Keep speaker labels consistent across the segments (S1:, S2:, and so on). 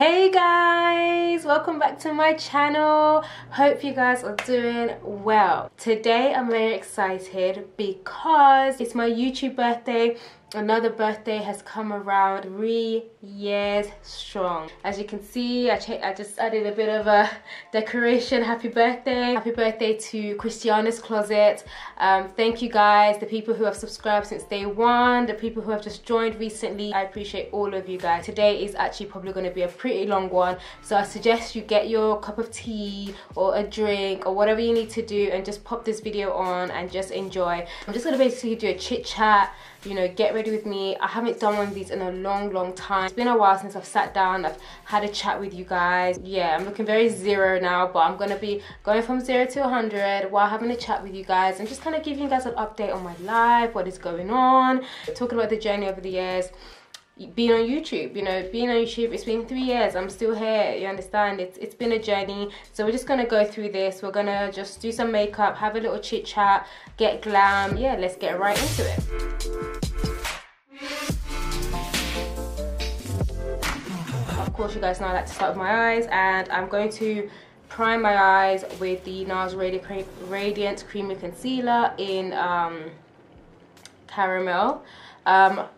S1: Hey guys, welcome back to my channel. Hope you guys are doing well. Today I'm very excited because it's my YouTube birthday. Another birthday has come around 3 years strong. As you can see, I just added a bit of a decoration. Happy birthday. Happy birthday to Christiana's Closet. Thank you guys, the people who have subscribed since day one, the people who have just joined recently. I appreciate all of you guys. Today is actually probably going to be a pretty long one, so I suggest you get your cup of tea or a drink or whatever you need to do and just pop this video on and just enjoy. I'm just going to basically do a chit chat, you know, get ready with me. I haven't done one of these in a long time. It's been a while since I've sat down, I've had a chat with you guys. Yeah, I'm looking very zero now, but I'm gonna be going from 0 to 100 while having a chat with you guys and just kind of giving you guys an update on my life, what is going on, talking about the journey over the years. Being on YouTube, you know, being on YouTube, it's been 3 years, I'm still here, you understand? It's been a journey. So we're just gonna go through this. We're gonna just do some makeup, have a little chit chat, get glam. Yeah, let's get right into it. Of course, you guys know I like to start with my eyes, and I'm going to prime my eyes with the Nars Radiant Creamy Concealer in Caramel.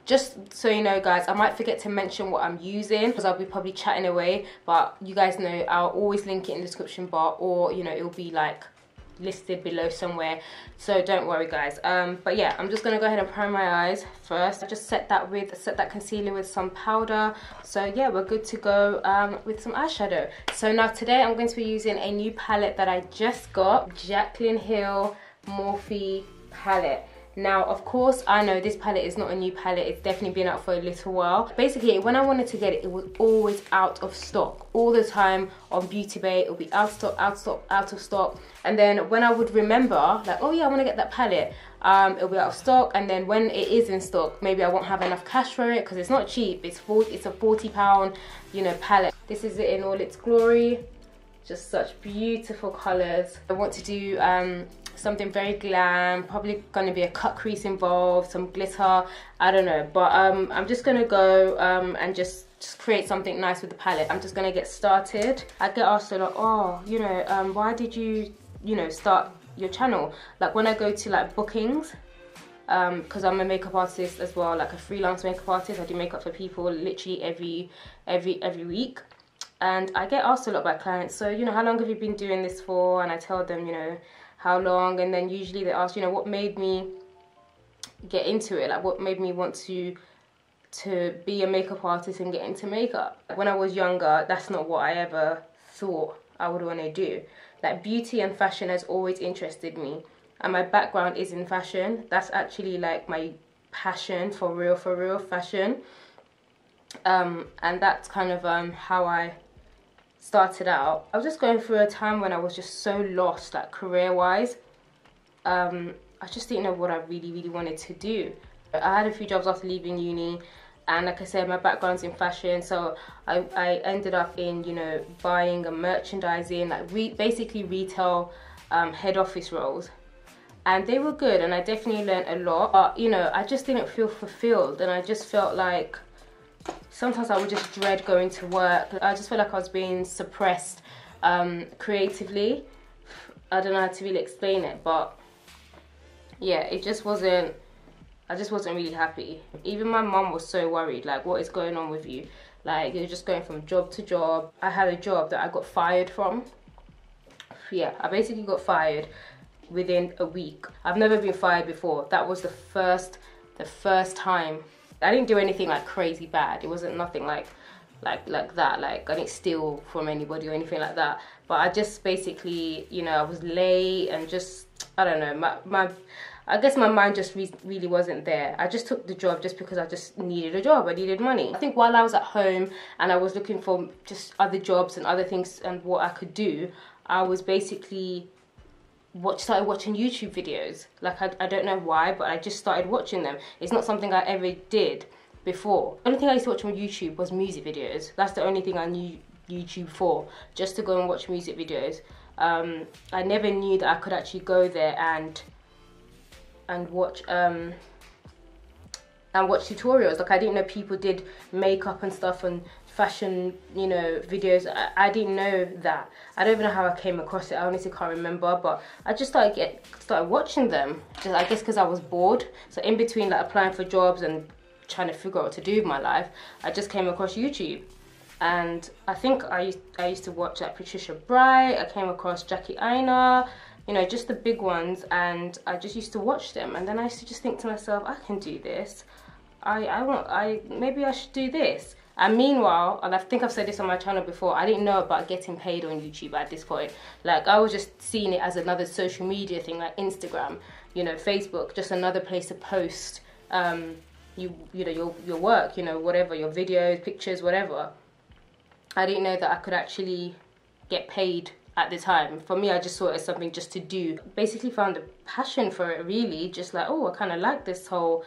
S1: Just so you know guys, I might forget to mention what I'm using because I'll be probably chatting away, but you guys know I'll always link it in the description bar, or you know, it'll be like listed below somewhere, so don't worry guys. But yeah, I'm just gonna go ahead and prime my eyes first. I just set that concealer with some powder, so yeah, we're good to go with some eyeshadow. So now today I'm going to be using a new palette that I just got, Jaclyn Hill Morphe palette. Now, of course, I know this palette is not a new palette. It's definitely been out for a little while. Basically, when I wanted to get it, it was always out of stock. All the time on Beauty Bay, it'll be out of stock, out of stock. And then when I would remember, like, oh yeah, I want to get that palette, it'll be out of stock. And then when it is in stock, maybe I won't have enough cash for it because it's not cheap. It's a £40, you know, palette. This is it in all its glory. Just such beautiful colors. I want to do something very glam, probably going to be a cut crease involved, some glitter, I don't know, but I'm just going to go and just create something nice with the palette. I'm just going to get started. I get asked a lot, oh, you know, why did you know, start your channel? Like when I go to like bookings, because I'm a makeup artist as well, like a freelance makeup artist. I do makeup for people literally every week. And I get asked a lot by clients, so, you know, how long have you been doing this for? And I tell them, you know, how long, and then usually they ask, you know, what made me get into it, like what made me want to be a makeup artist and get into makeup. When I was younger, that's not what I ever thought I would want to do. Like beauty and fashion has always interested me, and my background is in fashion. That's actually like my passion, for real, fashion. And that's kind of how I started out. I was just going through a time when I was just so lost, like career-wise. I just didn't know what I really wanted to do. I had a few jobs after leaving uni, and like I said, my background's in fashion, so I ended up in, you know, buying and merchandising, like basically retail head office roles. And they were good, and I definitely learned a lot, but you know, I just didn't feel fulfilled, and I just felt like sometimes I would just dread going to work. I just felt like I was being suppressed creatively. I don't know how to really explain it, but yeah, it just wasn't, I just wasn't really happy. Even my mum was so worried, like, what is going on with you? Like, you're just going from job to job. I had a job that I got fired from. Yeah, I basically got fired within a week. I've never been fired before. That was the first time. I didn't do anything like crazy bad. It wasn't nothing like that. Like I didn't steal from anybody or anything like that. But I just basically, you know, I was late and just, I don't know, I guess my mind just really wasn't there. I just took the job just because I just needed a job. I needed money. I think while I was at home and I was looking for just other jobs and other things and what I could do, I was basically started watching YouTube videos. Like I don't know why, but I just started watching them. It's not something I ever did before. The only thing I used to watch on YouTube was music videos. That's the only thing I knew YouTube for, just to go and watch music videos. I never knew that I could actually go there and watch tutorials. Like I didn't know people did makeup and stuff and fashion, you know, videos. I didn't know that. I don't even know how I came across it. I honestly can't remember, but I just started watching them. Just, I guess because I was bored. So in between like applying for jobs and trying to figure out what to do with my life, I just came across YouTube. And I think I used to watch like Patricia Bright. I came across Jaclyn, you know, just the big ones, and I just used to watch them. And then I used to just think to myself, I can do this. Maybe I should do this. And meanwhile, and I think I've said this on my channel before, I didn't know about getting paid on YouTube at this point. Like, I was just seeing it as another social media thing, like Instagram, you know, Facebook, just another place to post, you know, your work, you know, whatever, your videos, pictures, whatever. I didn't know that I could actually get paid at the time. For me, I just saw it as something just to do. Basically found a passion for it, really. Just like, oh, I kind of like this whole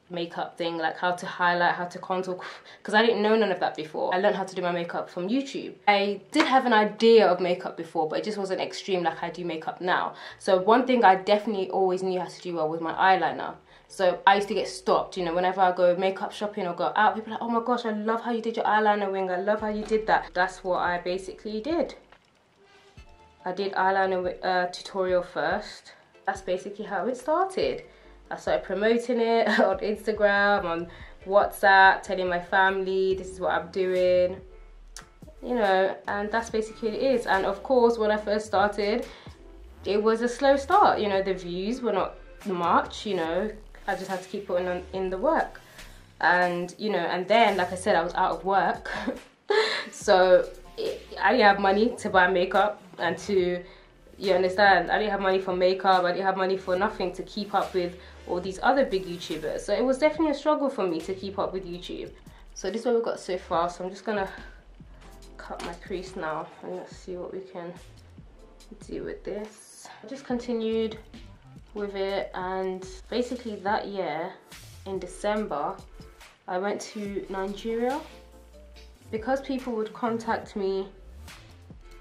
S1: makeup thing, like how to highlight, how to contour, because I didn't know none of that before. I learned how to do my makeup from YouTube. I did have an idea of makeup before, but it just wasn't extreme like I do makeup now. So one thing I definitely always knew how to do well was my eyeliner. So I used to get stopped, you know, whenever I go makeup shopping or go out, people are like, oh my gosh, I love how you did your eyeliner wing, I love how you did that. That's what I basically did. I did eyeliner tutorial first. That's basically how it started. I started promoting it on Instagram, on WhatsApp, telling my family, this is what I'm doing, you know, and that's basically what it is. And of course, when I first started, it was a slow start, you know, the views were not much, you know, I just had to keep putting in the work. And, you know, and then, like I said, I was out of work. So I didn't have money to buy makeup and to, you understand, I didn't have money for makeup, I didn't have money for nothing to keep up with all these other big YouTubers. So it was definitely a struggle for me to keep up with YouTube. So this is what we've got so far. So I'm just gonna cut my crease now and let's see what we can do with this. I just continued with it, and basically that year in December I went to Nigeria because people would contact me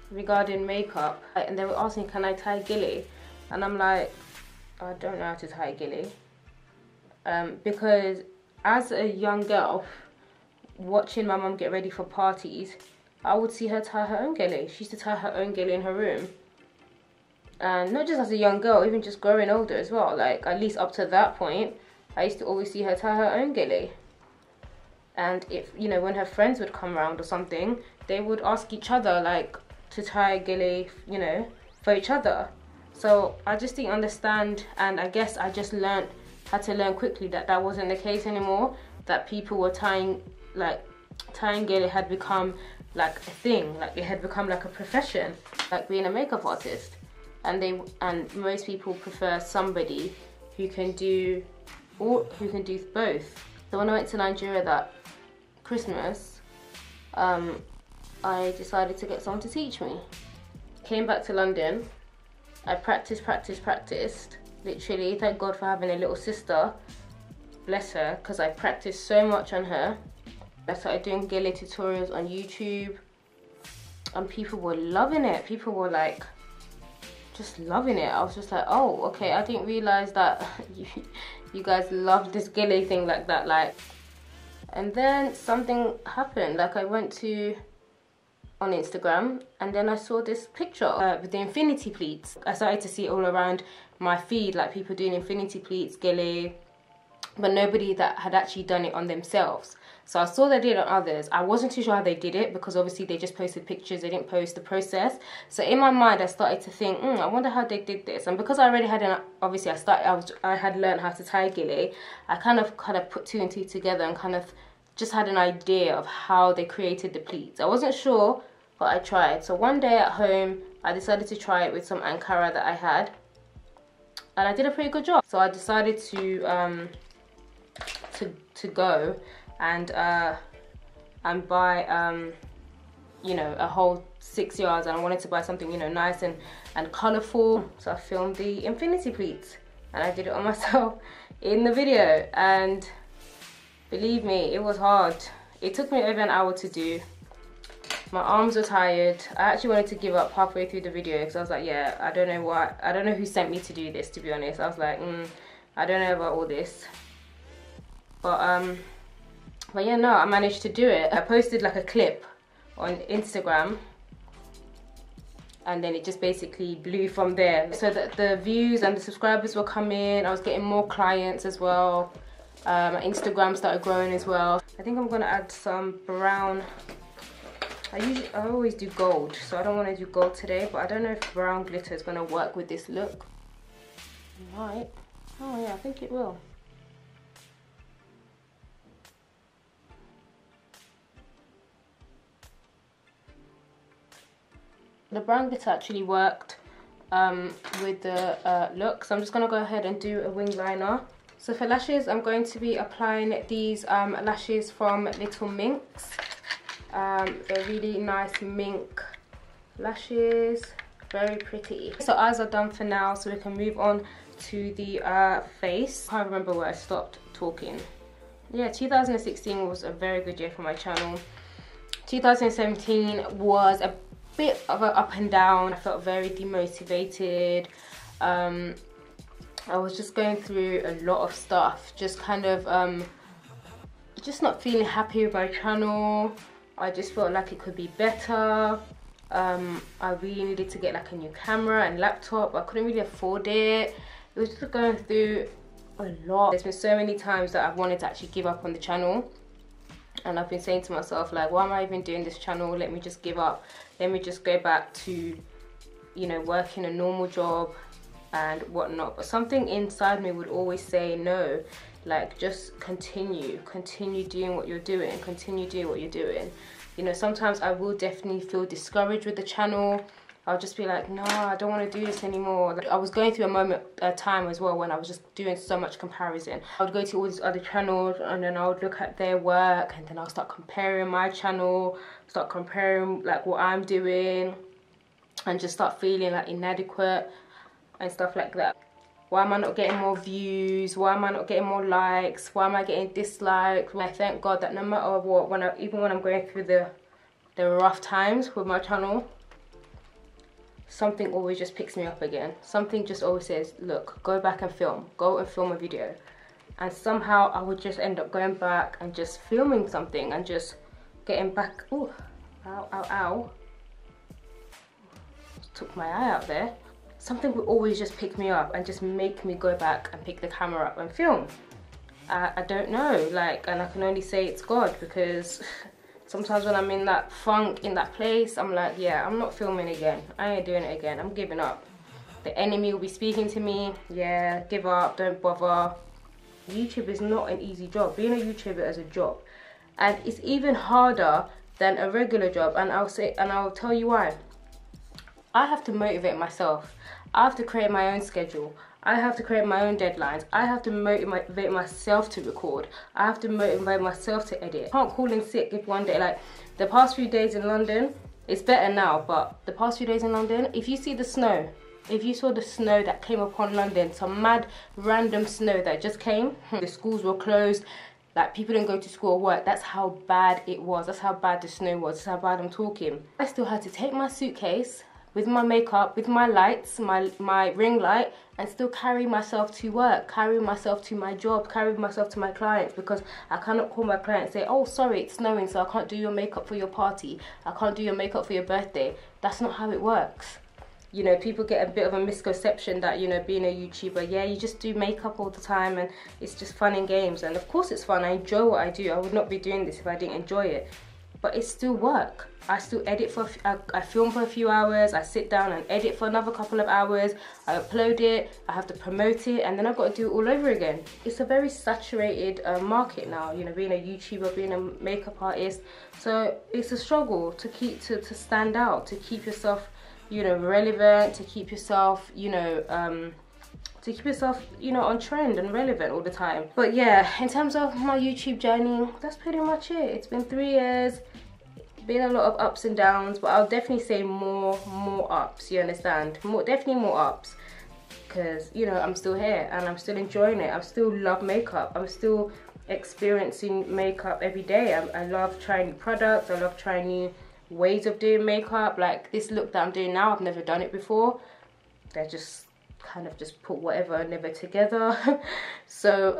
S1: regarding makeup and they were asking, can I tie gilly? And I'm like, I don't know how to tie gilly, because as a young girl watching my mum get ready for parties, I would see her tie her own gilly. She used to tie her own gilly in her room. And not just as a young girl, even just growing older as well, like at least up to that point, I used to always see her tie her own gilly. And if, you know, when her friends would come around or something, they would ask each other like to tie a gilly, you know, for each other. So I just didn't understand, and I guess I just had to learn quickly that that wasn't the case anymore, that people were tying gilly had become like a thing, like it had become like a profession, like being a makeup artist. And most people prefer somebody who can do both. So when I went to Nigeria that Christmas, I decided to get someone to teach me. Came back to London, I practiced, literally, thank God for having a little sister, bless her, because I practiced so much on her. I started doing gilly tutorials on YouTube, and people were loving it. People were like, just loving it. I was just like, oh, okay, I didn't realize that you guys loved this gilly thing like that, like. And then something happened, like I went on Instagram and then I saw this picture with the infinity pleats. I started to see it all around my feed, like people doing infinity pleats, gilly, but nobody that had actually done it on themselves. So I saw they did it on others. I wasn't too sure how they did it because obviously they just posted pictures, they didn't post the process. So in my mind I started to think, I wonder how they did this. And because I already had obviously I had learned how to tie gilly, I kind of put two and two together and kind of just had an idea of how they created the pleats. I wasn't sure, but I tried. So one day at home, I decided to try it with some Ankara that I had, and I did a pretty good job. So I decided to go and buy you know, a whole 6 yards, and I wanted to buy something, you know, nice and colourful. So I filmed the infinity pleats and I did it on myself in the video, and believe me, it was hard. It took me over an hour to do. My arms were tired. I actually wanted to give up halfway through the video because I was like, yeah, I don't know who sent me to do this, to be honest. I was like, I don't know about all this. But But yeah, no, I managed to do it. I posted like a clip on Instagram, and then it just basically blew from there. So that the views and the subscribers were coming, I was getting more clients as well. My Instagram started growing as well. I think I'm gonna add some brown. I always do gold, so I don't want to do gold today, but I don't know if brown glitter is gonna work with this look. It might. Oh yeah, I think it will. The brown glitter actually worked with the look, so I'm just gonna go ahead and do a wing liner. So for lashes, I'm going to be applying these lashes from Little Minx. They're really nice mink lashes, very pretty. So eyes are done for now, so we can move on to the face. I can't remember where I stopped talking. Yeah, 2016 was a very good year for my channel. 2017 was a bit of an up and down. I felt very demotivated. I was just going through a lot of stuff, just kind of just not feeling happy with my channel. I just felt like it could be better. I really needed to get like a new camera and laptop. I couldn't really afford it. It was just going through a lot. There's been so many times that I've wanted to actually give up on the channel, and I've been saying to myself, like, why am I even doing this channel? Let me just give up. Let me just go back to, you know, working a normal job and whatnot. But something inside me would always say no, like, just continue doing what you're doing, continue doing what you're doing. You know, sometimes I will definitely feel discouraged with the channel. I'll just be like, no, I don't want to do this anymore. Like, I was going through a time as well when I was just doing so much comparison. I would go to all these other channels, and then I would look at their work, and then I'll start comparing my channel, start comparing like what I'm doing, and just start feeling like inadequate and stuff like that. Why am I not getting more views? Why am I not getting more likes? Why am I getting dislikes? I thank God that no matter what, even when I'm going through the rough times with my channel, something always just picks me up again. Something just always says, look, go back and film. Go and film a video. And somehow I would just end up going back and just filming something and just getting back. Ooh, ow, ow, ow. Took my eye out there. Something would always just pick me up and just make me go back and pick the camera up and film. I don't know, like, and I can only say it's God, because sometimes when I'm in that funk, in that place, I'm like, yeah, I'm not filming again. I ain't doing it again. I'm giving up. The enemy will be speaking to me. Yeah, give up, don't bother. YouTube is not an easy job. Being a YouTuber is a job. And it's even harder than a regular job. And I'll tell you why. I have to motivate myself. I have to create my own schedule. I have to create my own deadlines. I have to motivate myself to record. I have to motivate myself to edit. I can't call in sick if one day, like the past few days in London, it's better now, but the past few days in London, if you see the snow, if you saw the snow that came upon London, some mad random snow that just came, the schools were closed, like people didn't go to school or work. That's how bad it was. That's how bad the snow was. That's how bad I'm talking. I still had to take my suitcase with my makeup, with my lights, my ring light, and still carry myself to work, carry myself to my job, carry myself to my clients, because I cannot call my client and say, oh, sorry, it's snowing, so I can't do your makeup for your party. I can't do your makeup for your birthday. That's not how it works. You know, people get a bit of a misconception that, you know, being a YouTuber, yeah, you just do makeup all the time and it's just fun and games. And of course it's fun. I enjoy what I do. I would not be doing this if I didn't enjoy it. But it's still work. I still edit I film for a few hours, I sit down and edit for another couple of hours, I upload it, I have to promote it, and then I've got to do it all over again. It's a very saturated market now, you know, being a YouTuber, being a makeup artist. So it's a struggle to keep, to stand out, to keep yourself, you know, relevant, to keep yourself, you know, on trend and relevant all the time. But yeah, in terms of my YouTube journey, that's pretty much it. It's been 3 years, been a lot of ups and downs, but I'll definitely say more ups, you understand? Definitely more ups, because, you know, I'm still here and I'm still enjoying it. I still love makeup. I'm still experiencing makeup every day. I love trying new products. I love trying new ways of doing makeup. Like this look that I'm doing now, I've never done it before. They're just kind of just put whatever and never together. So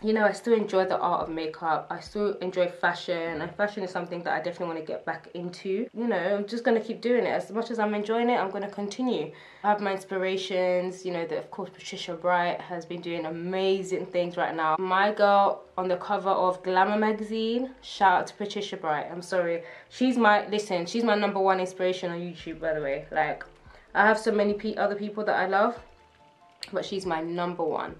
S1: you know, I still enjoy the art of makeup. I still enjoy fashion, and fashion is something that I definitely want to get back into. You know, I'm just going to keep doing it. As much as I'm enjoying it, I'm going to continue. I have my inspirations, you know, that of course Patricia Bright has been doing amazing things right now. My girl on the cover of Glamour magazine, shout out to Patricia Bright. I'm sorry. She's my #1 inspiration on YouTube, by the way. Like, I have so many other people that I love, but she's my #1.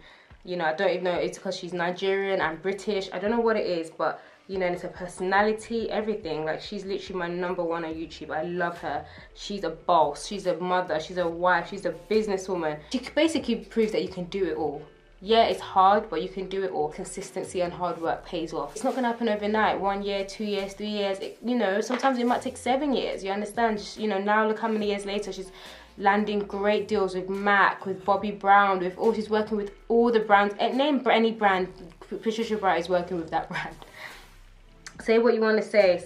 S1: You know, I don't even know, it's because she's Nigerian and British. I don't know what it is, but, you know, and it's her personality, everything. Like, she's literally my #1 on YouTube. I love her. She's a boss. She's a mother. She's a wife. She's a businesswoman. She basically proves that you can do it all. Yeah, it's hard, but you can do it all. Consistency and hard work pays off. It's not going to happen overnight. 1 year, 2 years, 3 years. You know, sometimes it might take 7 years. You understand? You know, now look how many years later she's landing great deals with MAC, with Bobbi Brown, with all, she's working with all the brands. Name any brand, Patricia Bright is working with that brand. Say what you want to say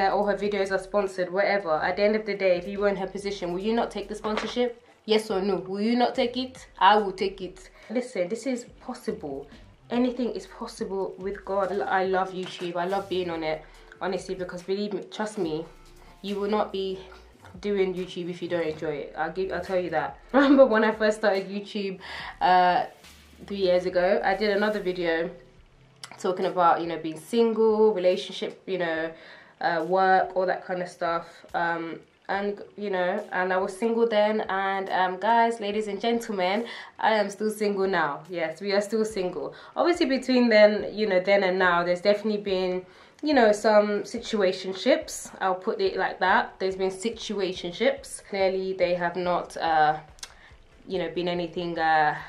S1: all her videos are sponsored, whatever. At the end of the day, if you were in her position, will you not take the sponsorship? Yes or no? Will you not take it? I will take it. Listen, this is possible. Anything is possible with God. I love YouTube. I love being on it, honestly, because believe me, trust me, you will not be doing YouTube if you don't enjoy it. I'll tell you that. Remember when I first started YouTube 3 years ago, I did another video talking about, you know, being single, relationship, you know, work, all that kind of stuff. And you know, and I was single then, and guys, ladies and gentlemen, I am still single now. Yes, we are still single. Obviously between then, you know, then and now, there's definitely been, you know, some situationships. I'll put it like that. There's been situationships. Clearly they have not you know, been anything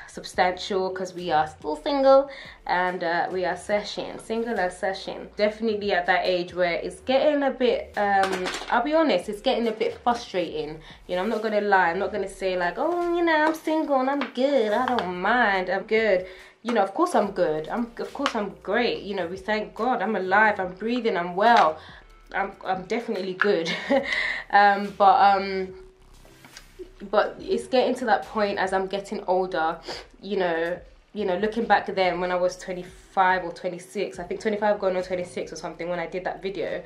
S1: substantial, because we are still single, and we are single and session. Definitely at that age where it's getting a bit I'll be honest, it's getting a bit frustrating. You know, I'm not gonna lie. I'm not gonna say like, oh, you know, I'm single and I'm good, I don't mind, I'm good. You know, of course I'm good. Of course I'm great. You know, we thank God. I'm alive, I'm breathing, I'm well. I'm definitely good. But it's getting to that point as I'm getting older, you know, looking back then when I was 25 or 26, I think 25 going on 26 or something, when I did that video,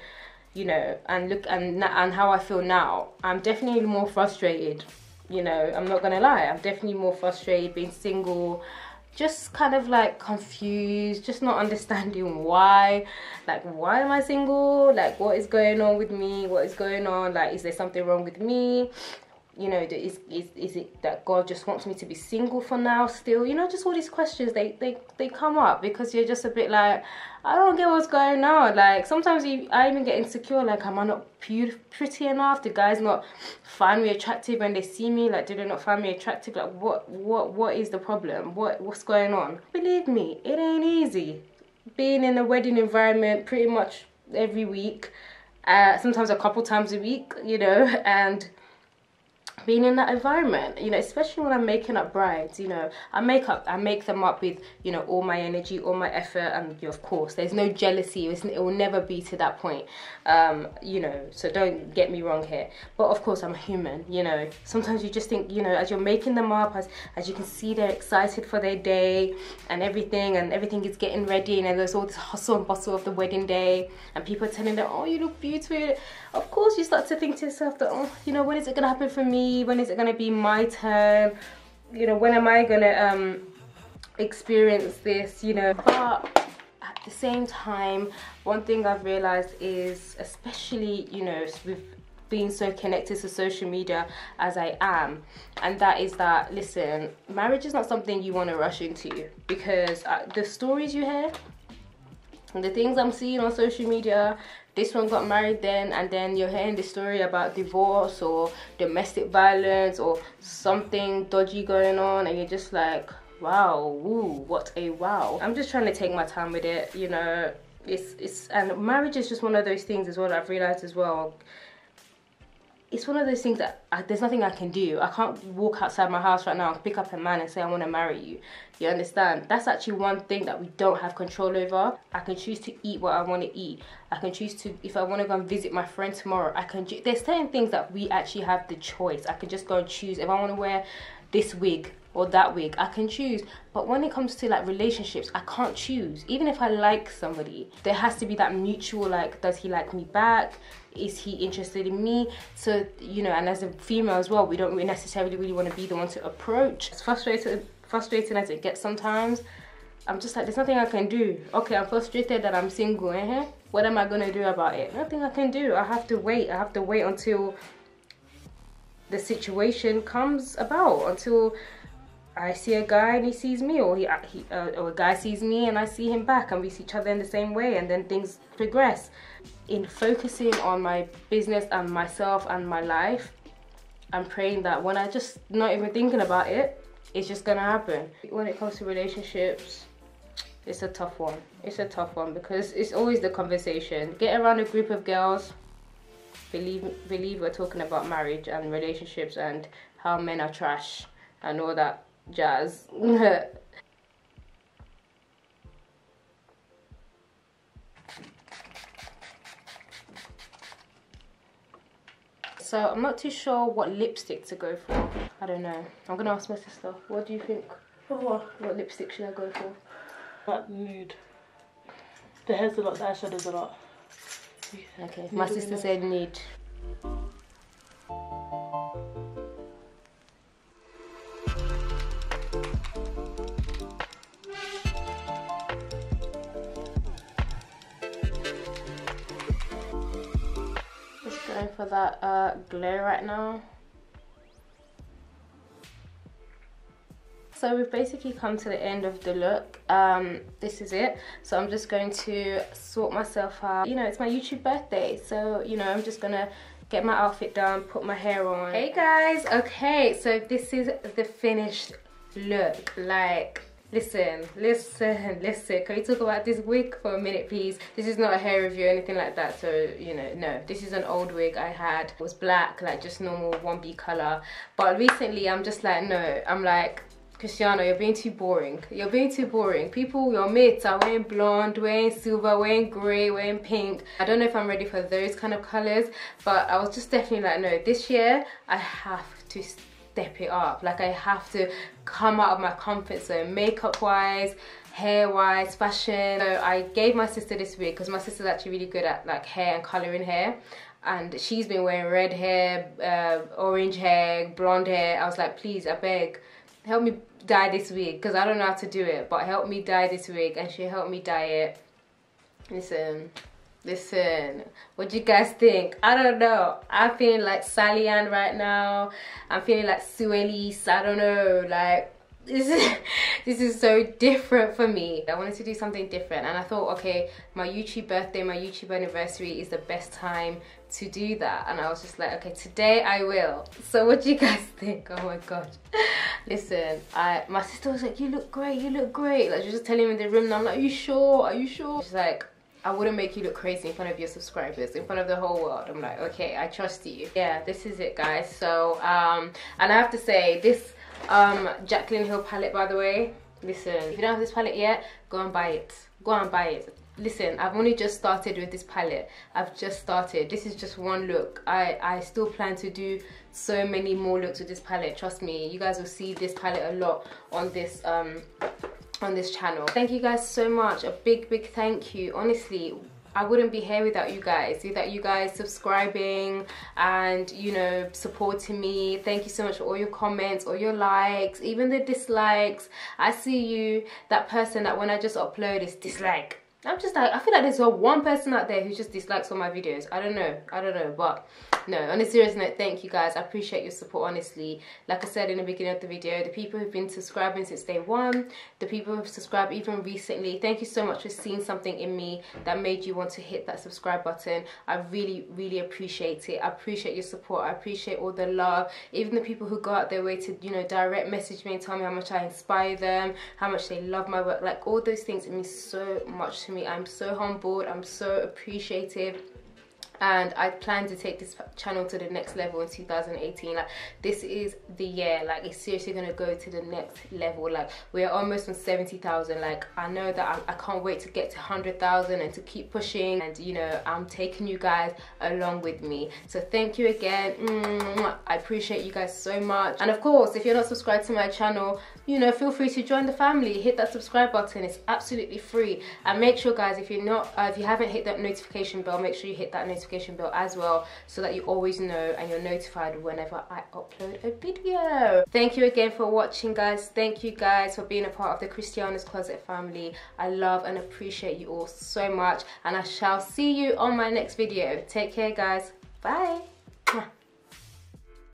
S1: you know, and how I feel now, I'm definitely more frustrated. You know, I'm not gonna lie, I'm definitely more frustrated being single, just kind of like confused, just not understanding why. Like, why am I single? Like, what is going on with me? What is going on? Like, is there something wrong with me? You know, is it that God just wants me to be single for now still? You know, just all these questions, they come up because you're just a bit like, I don't get what's going on. Like, sometimes I even get insecure, like, am I not pretty enough? Do guys not find me attractive when they see me? Like, do they not find me attractive? Like, what is the problem? What's going on? Believe me, it ain't easy being in a wedding environment pretty much every week, sometimes a couple times a week, you know, and being in that environment, you know, especially when I'm making up brides. You know, I make them up with, you know, all my energy, all my effort, and of course there's no jealousy. It will never be to that point, you know, so don't get me wrong here. But of course I'm human, you know. Sometimes you just think, you know, as you're making them up, as you can see, they're excited for their day and everything is getting ready, and there's all this hustle and bustle of the wedding day, and people are telling them, oh, you look beautiful. Of course you start to think to yourself that, oh, you know, when is it gonna happen for me? When is it going to be my turn? You know, when am I going to experience this, you know? But at the same time, one thing I've realized is, especially, you know, with being so connected to social media as I am, and that is that, listen, marriage is not something you want to rush into, because the stories you hear and the things I'm seeing on social media, this one got married then, and then you're hearing the story about divorce or domestic violence or something dodgy going on, and you're just like, wow, woo, what a wow. I'm just trying to take my time with it, you know. And marriage is just one of those things as well, I've realized as well. It's one of those things that there's nothing I can do. I can't walk outside my house right now and pick up a man and say I want to marry you. You understand? That's actually one thing that we don't have control over. I can choose to eat what I want to eat. I can choose to, if I want to go and visit my friend tomorrow, there's certain things that we actually have the choice. I can just go and choose. If I want to wear this wig, or that wig. I can choose. But when it comes to like relationships, I can't choose. Even if I like somebody, there has to be that mutual, like, does he like me back? Is he interested in me? So, you know, and as a female as well, we don't really necessarily really want to be the one to approach. As frustrating as it gets sometimes, I'm just like, there's nothing I can do. Okay, I'm frustrated that I'm single. What am I gonna do about it? Nothing I can do. I have to wait. I have to wait until the situation comes about, until I see a guy and he sees me, or or a guy sees me and I see him back, and we see each other in the same way, and then things progress. In focusing on my business and myself and my life, I'm praying that when I just not even thinking about it, it's just gonna happen. When it comes to relationships, it's a tough one. It's a tough one because it's always the conversation. Get around a group of girls, believe we're talking about marriage and relationships and how men are trash and all that jazz. So I'm not too sure what lipstick to go for. I don't know. I'm gonna ask my sister. What do you think? What lipstick should I go for?
S2: That nude. The hair's a lot, the eyeshadow's a lot.
S1: Okay, my sister said nude. Just going for that glow right now. So we've basically come to the end of the look. This is it. So I'm just going to sort myself out. You know, it's my YouTube birthday, so you know, I'm just gonna get my outfit done, put my hair on. Hey guys, okay, so this is the finished look. Like, listen, can we talk about this wig for a minute, please? This is not a hair review or anything like that, so you know, no, this is an old wig I had. It was black, like just normal 1B color, but recently I'm just like, no, I'm like, Cristiano, you're being too boring. You're being too boring. People, your mates are wearing blonde, wearing silver, wearing grey, wearing pink. I don't know if I'm ready for those kind of colours, but I was just definitely like, no, this year I have to step it up. Like, I have to come out of my comfort zone, makeup wise, hair wise, fashion. So I gave my sister this wig because my sister's actually really good at like hair and colouring hair. And she's been wearing red hair, orange hair, blonde hair. I was like, please, I beg, help me dye this wig, because I don't know how to do it, but help me dye this wig. And she helped me dye it. Listen, what do you guys think? I don't know. I'm feeling like Sally Ann right now. I'm feeling like Sue Elise. I don't know, like, this is so different for me. I wanted to do something different, and I thought, okay, my YouTube birthday, my YouTube anniversary is the best time to do that. And I was just like, okay, today I will. So what do you guys think? Oh my gosh. Listen, my sister was like, you look great, you look great. Like, she was just telling me in the room, and I'm like, are you sure? Are you sure? She's like, I wouldn't make you look crazy in front of your subscribers, in front of the whole world. I'm like, okay, I trust you. Yeah, this is it, guys. So, and I have to say, this Jaclyn Hill palette, by the way, listen, if you don't have this palette yet, go and buy it. Go and buy it. Listen, I've only just started with this palette. I've just started. This is just one look. I still plan to do so many more looks with this palette. Trust me, you guys will see this palette a lot on this channel. Thank you guys so much. A big thank you. Honestly, I wouldn't be here without you guys subscribing and, you know, supporting me. Thank you so much for all your comments, all your likes, even the dislikes. I see you, that person that when I just upload is dislike. I'm just like, I feel like there's one person out there who just dislikes all my videos. I don't know, but no, on a serious note, thank you guys. I appreciate your support, honestly. Like I said in the beginning of the video, the people who've been subscribing since day one, the people who've subscribed even recently, thank you so much for seeing something in me that made you want to hit that subscribe button. I really appreciate it. I appreciate your support. I appreciate all the love. Even the people who go out their way to, you know, direct message me and tell me how much I inspire them, how much they love my work. Like, all those things mean so much to me. I'm so humbled. I'm so appreciative. and I plan to take this channel to the next level in 2018. Like, this is the year, like it's seriously gonna go to the next level. Like, we're almost on 70,000. Like, I know that I can't wait to get to 100,000 and to keep pushing, and you know, I'm taking you guys along with me. So thank you again. I appreciate you guys so much. And of course, if you're not subscribed to my channel, you know, feel free to join the family. Hit that subscribe button, it's absolutely free. And make sure, guys, if you're not if you haven't hit that notification bell, make sure you hit that notification bell as well, so that you always know and you're notified whenever I upload a video. Thank you again for watching, guys. Thank you guys for being a part of the Christiana's Closet family. I love and appreciate you all so much, and I shall see you on my next video. Take care, guys. Bye.